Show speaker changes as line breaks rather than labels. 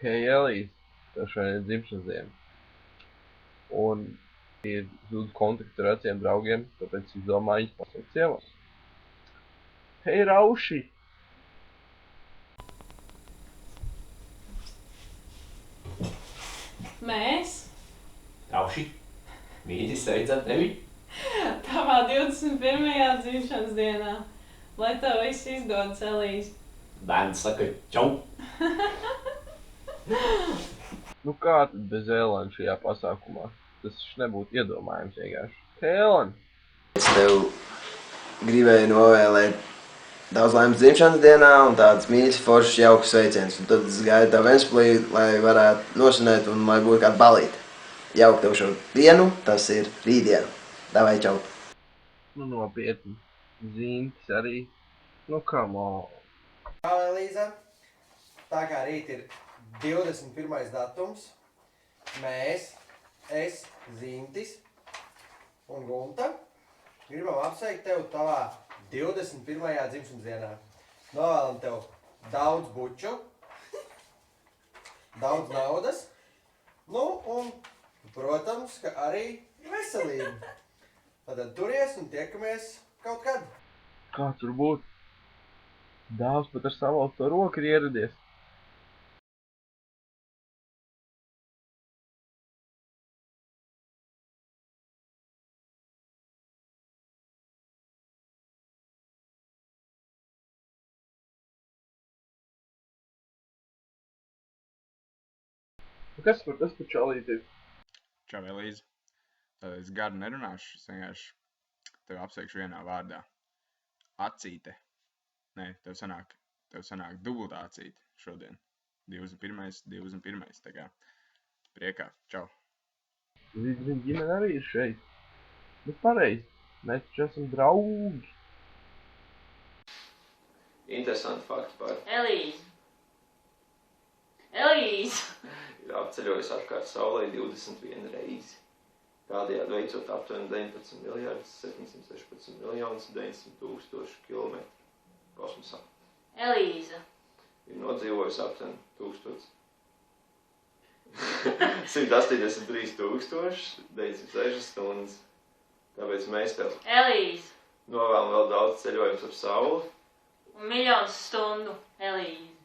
Hei, Elīze, tev šodien ir dzimšanas diena. Un ir zūd kontakti ar veciem draugiem, tāpēc izdomāju pasaukt ciemos. Hei, Rauši!
Mēs?
Rauši, mīļi sveicam tevi!
Tavā 21. dzimšanas dienā. Lai tev viss izdodas, Elīze.
Bērns saka čau!
Nu kā tad bez Ēlana šajā pasākumā? Tas nebūtu iedomājams vienkārši. Hei, Ēlan!
Es tev gribēju novēlēt daudz laimes dzimšanas dienā un tāds mīļš, foršs, jauks sveiciens. Un tad es gāju tev Ventspilī, lai varētu nosvinēt un lai būtu kāda balīte. Jauku tev šo dienu, tas ir rītdiena. Davai, čau!
Nu nopietni. Zīntis arī. Nu come on.
Čau, Elīze! Tā kā rīt ir 21. datums, mēs, es, Zīntis un Gunta gribam apsveikt tev tavā 21. dzimšanas dienā. Novēlam tev daudz buču, daudz naudas, nu un, protams, ka arī veselību. Tad turies un tiekamies kaut kad.
Kā tur būtu? Dāvs pat ar savalto roku ir ieradies. Kas par čalīti ir?
Čau, Elīze. Tad es garu nerunāšu, es vienkārši tevi apsveikšu vienā vārdā. Acīte. Nē, tev sanāk dubultā acīte šodien. 21. Tā kā priekā. Čau.
Viņa ģimene arī ir šeit. Bet pareizi. Mēs taču esam draugi.
Interesanti fakti par
Elīze! Elīze!
ir apceļojusi apkārt Saulei 21 reizi. Tādējādi veicot aptuveni 19 miljardus 716 miljonus 900 tūkstošu kilometru kosmosā.
Elīze!
Ir nodzīvojusi aptuveni 183 960 stundas. Tāpēc mēs tev
Elīze!
novēlam vēl daudz ceļojumus ap Sauli.
Un miljonus stundu, Elīze!